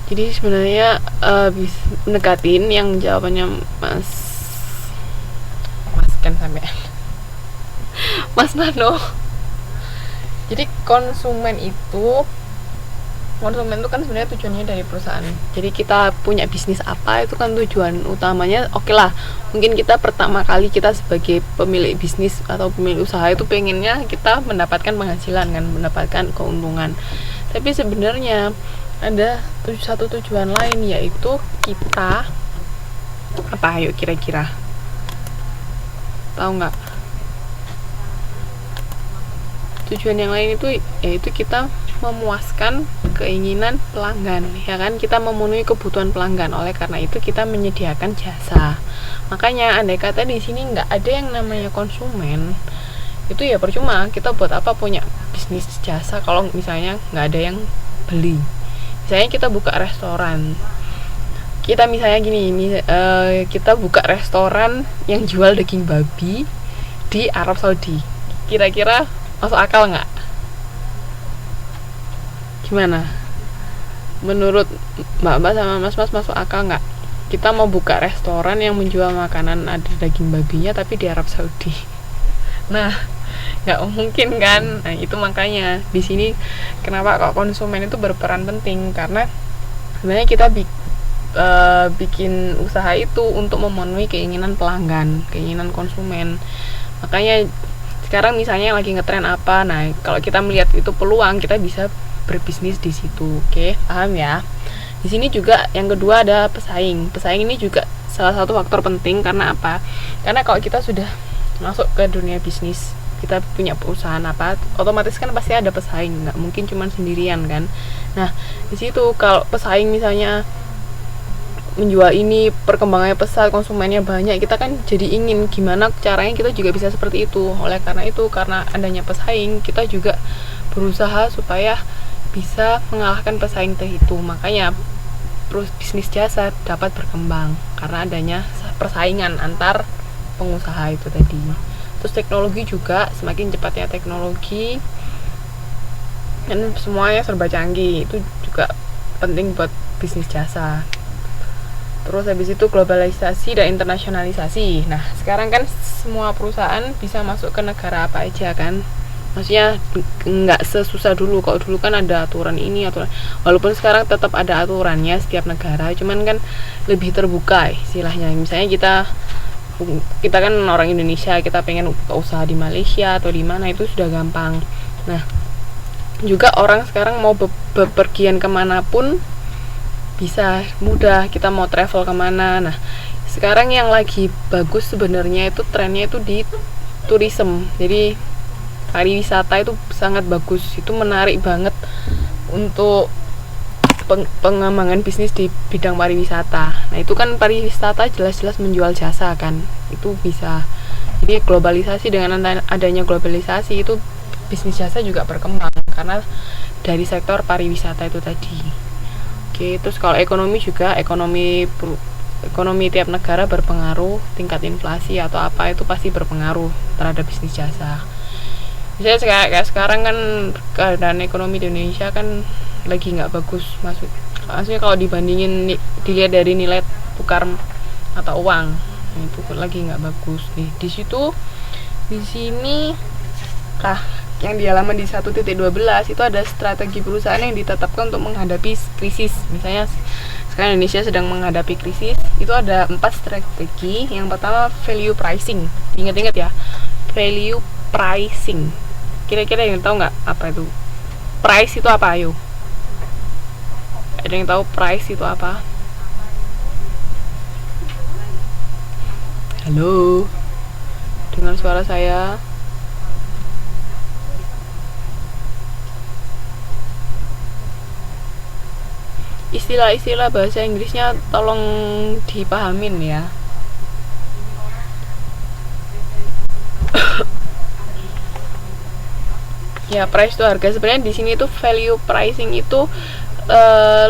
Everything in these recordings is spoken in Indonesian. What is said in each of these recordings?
Jadi sebenarnya mendekatin yang jawabannya Mas kan sampai Mas Nano. Jadi konsumen itu kan sebenarnya tujuannya dari perusahaan. Jadi kita punya bisnis apa itu kan tujuan utamanya. Oke lah, mungkin kita pertama kali kita sebagai pemilik bisnis atau pemilik usaha itu pengennya kita mendapatkan penghasilan kan, mendapatkan keuntungan. Tapi sebenarnya ada satu tujuan lain, yaitu kita apa? Ayo kira-kira tahu nggak? Tujuan yang lain itu yaitu kita memuaskan keinginan pelanggan, ya kan? Kita memenuhi kebutuhan pelanggan. Oleh karena itu kita menyediakan jasa. Makanya andai kata di sini nggak ada yang namanya konsumen, itu ya percuma. Kita buat apa punya bisnis jasa kalau misalnya nggak ada yang beli. Misalnya kita buka restoran, kita misalnya gini, kita buka restoran yang jual daging babi di Arab Saudi. Kira-kira masuk akal nggak? Gimana? Menurut mbak-mbak sama mas-mas masuk akal nggak? Kita mau buka restoran yang menjual makanan ada daging babinya tapi di Arab Saudi. Nah, nggak mungkin kan? Nah, itu makanya di sini kenapa kok konsumen itu berperan penting, karena sebenarnya kita bikin usaha itu untuk memenuhi keinginan pelanggan, keinginan konsumen. Makanya sekarang misalnya lagi ngetren apa, nah kalau kita melihat itu peluang, kita bisa berbisnis di situ. Oke, paham ya? Di sini juga yang kedua ada pesaing. Pesaing ini juga salah satu faktor penting. Karena apa? Karena kalau kita sudah masuk ke dunia bisnis, kita punya perusahaan apa, otomatis kan pasti ada pesaing, nggak mungkin cuma sendirian kan. Nah, di situ kalau pesaing misalnya menjual ini, perkembangannya pesat, konsumennya banyak, kita kan jadi ingin gimana caranya kita juga bisa seperti itu. Oleh karena itu, karena adanya pesaing, kita juga berusaha supaya bisa mengalahkan pesaing itu. Makanya bisnis jasa dapat berkembang karena adanya persaingan antar pengusaha itu tadi. Terus teknologi juga, semakin cepatnya teknologi dan semuanya serba canggih, itu juga penting buat bisnis jasa. Terus habis itu globalisasi dan internasionalisasi. Nah, sekarang kan semua perusahaan bisa masuk ke negara apa aja kan. Maksudnya nggak sesusah dulu. Kalau dulu kan ada aturan ini, aturan. Walaupun sekarang tetap ada aturannya setiap negara, cuman kan lebih terbuka istilahnya. Misalnya kita kan orang Indonesia, kita pengen buka usaha di Malaysia atau di mana, itu sudah gampang. Nah, juga orang sekarang mau bepergian kemanapun bisa mudah. Kita mau travel kemana. Nah, sekarang yang lagi bagus sebenarnya itu trennya itu di tourism. Jadi pariwisata itu sangat bagus, itu menarik banget untuk pengembangan bisnis di bidang pariwisata. Nah, itu kan pariwisata jelas-jelas menjual jasa kan, itu bisa. Jadi globalisasi, dengan adanya globalisasi itu bisnis jasa juga berkembang karena dari sektor pariwisata itu tadi. Oke, terus kalau ekonomi juga, ekonomi tiap negara berpengaruh, tingkat inflasi atau apa itu pasti berpengaruh terhadap bisnis jasa. Misalnya kayak sekarang kan keadaan ekonomi di Indonesia kan lagi nggak bagus, maksudnya kalau dibandingin dilihat dari nilai tukar atau uang, itu lagi nggak bagus nih. Di sini yang di halaman di 1.12 itu ada strategi perusahaan yang ditetapkan untuk menghadapi krisis. Misalnya sekarang Indonesia sedang menghadapi krisis, itu ada 4 strategi. Yang pertama value pricing. Ingat-ingat ya, value pricing. Kira-kira yang tahu nggak apa itu? Price itu apa? Ayo, ada yang tahu price itu apa? Halo, dengar suara saya? Istilah-istilah bahasa Inggrisnya tolong dipahamin ya. Ya, price itu harga. Sebenarnya di sini tuh value pricing itu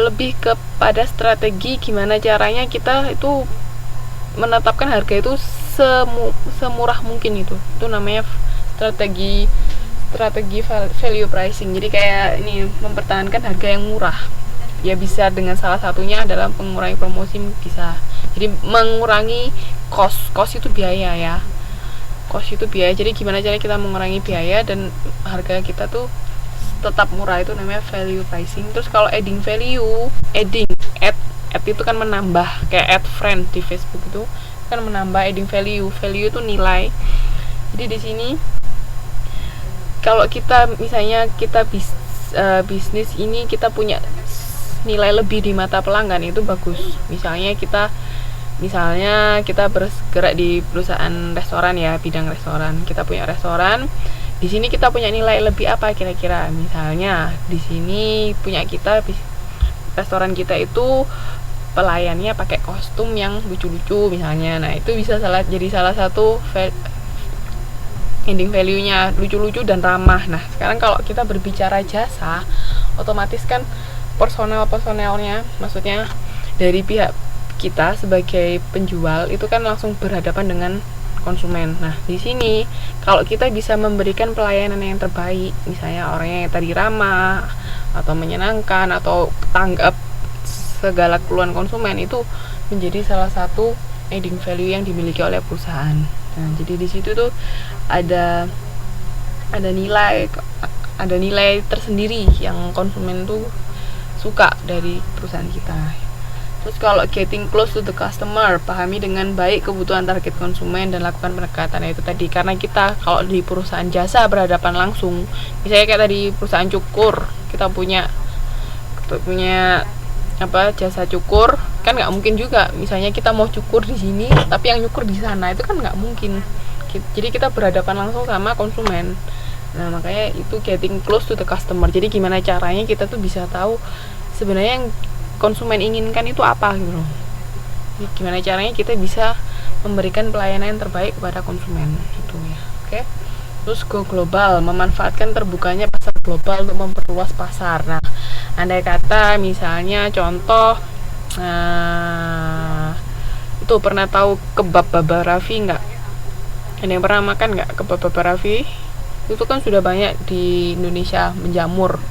lebih kepada strategi gimana caranya kita itu menetapkan harga itu semurah mungkin. Itu namanya strategi value pricing. Jadi kayak ini, mempertahankan harga yang murah. Ya bisa dengan salah satunya adalah mengurangi promosi, bisa. Jadi mengurangi cost itu biaya ya. Cost itu biaya. Jadi gimana cara kita mengurangi biaya dan harga kita tuh tetap murah, itu namanya value pricing. Terus kalau adding value, add itu kan menambah, kayak add friend di Facebook itu kan menambah. Adding value itu nilai. Jadi di sini kalau kita misalnya kita bisnis ini kita punya nilai lebih di mata pelanggan, itu bagus. Misalnya kita bergerak di perusahaan restoran ya, bidang restoran. Kita punya restoran. Di sini kita punya nilai lebih apa kira-kira? Misalnya di sini punya kita restoran kita itu pelayannya pakai kostum yang lucu-lucu misalnya. Nah, itu bisa jadi salah satu ending value-nya, lucu-lucu dan ramah. Nah, sekarang kalau kita berbicara jasa, otomatis kan personelnya, maksudnya dari pihak kita sebagai penjual itu kan langsung berhadapan dengan konsumen. Nah, di sini kalau kita bisa memberikan pelayanan yang terbaik, misalnya orangnya yang tadi ramah atau menyenangkan atau tanggap segala keluhan konsumen, itu menjadi salah satu adding value yang dimiliki oleh perusahaan. Nah, jadi di situ tuh ada nilai tersendiri yang konsumen tuh suka dari perusahaan kita. Terus kalau getting close to the customer, pahami dengan baik kebutuhan target konsumen dan lakukan pendekatan. Itu tadi, karena kita kalau di perusahaan jasa berhadapan langsung, misalnya kayak tadi perusahaan cukur, kita punya jasa cukur, kan nggak mungkin juga misalnya kita mau cukur di sini tapi yang nyukur di sana, itu kan nggak mungkin. Jadi kita berhadapan langsung sama konsumen. Nah, makanya itu getting close to the customer. Jadi gimana caranya kita tuh bisa tahu sebenarnya yang konsumen inginkan itu apa gitu loh. Jadi gimana caranya kita bisa memberikan pelayanan yang terbaik kepada konsumen itu ya. Oke. Terus go global, memanfaatkan terbukanya pasar global untuk memperluas pasar. Nah, andai kata misalnya contoh itu pernah tahu kebab Baba Raffi nggak? Ada yang pernah makan nggak kebab Baba Raffi? Itu kan sudah banyak di Indonesia menjamur.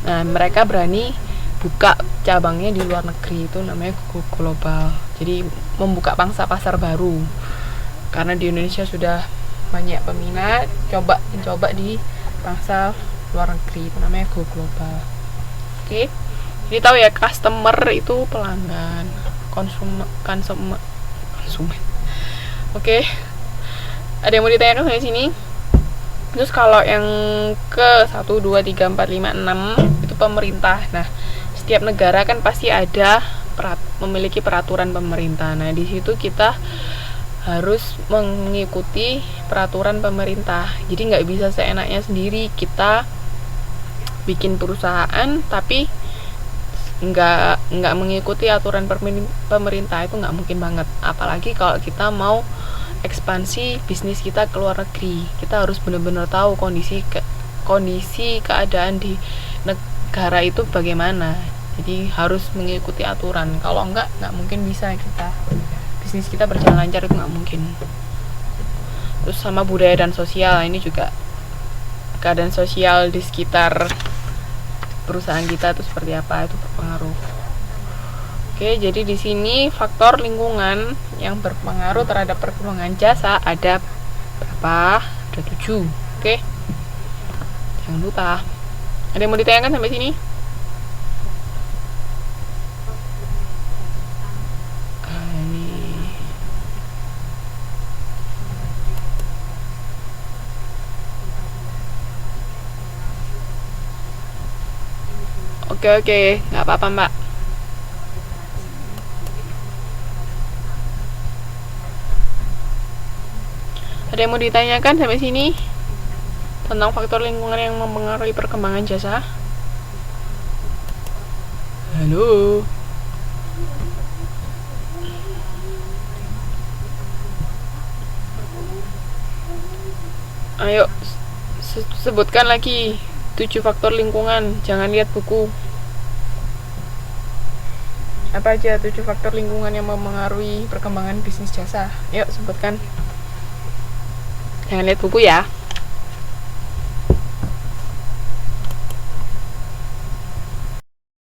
Nah, mereka berani buka cabangnya di luar negeri, itu namanya go global. Jadi membuka pangsa pasar baru. Karena di Indonesia sudah banyak peminat, coba di pangsa luar negeri, itu namanya go global. Oke. Jadi tahu ya, customer itu pelanggan, konsumen. Oke. Ada yang mau ditanyakan sampai sini? Terus kalau yang ke 1, 2, 3, 4, 5, 6 itu pemerintah. Nah, setiap negara kan pasti ada memiliki peraturan pemerintah. Nah, di situ kita harus mengikuti peraturan pemerintah. Jadi nggak bisa seenaknya sendiri kita bikin perusahaan tapi nggak mengikuti aturan pemerintah, itu nggak mungkin banget. Apalagi kalau kita mau ekspansi bisnis kita ke luar negeri, kita harus benar-benar tahu kondisi keadaan di negara itu bagaimana. Jadi harus mengikuti aturan. Kalau nggak mungkin bisa bisnis kita berjalan lancar, itu nggak mungkin. Terus sama budaya dan sosial, ini juga keadaan sosial di sekitar perusahaan kita itu seperti apa, itu berpengaruh. Oke, jadi di sini faktor lingkungan yang berpengaruh terhadap perkembangan jasa ada berapa? Ada 7. Oke. Jangan lupa. Ada yang mau ditanyakan sampai sini? Oke, nggak apa-apa Mbak. Ada yang mau ditanyakan sampai sini tentang faktor lingkungan yang mempengaruhi perkembangan jasa? Halo. Ayo sebutkan lagi 7 faktor lingkungan. Jangan lihat buku. Apa aja 7 faktor lingkungan yang mempengaruhi perkembangan bisnis jasa? Yuk sebutkan. Jangan lihat buku ya.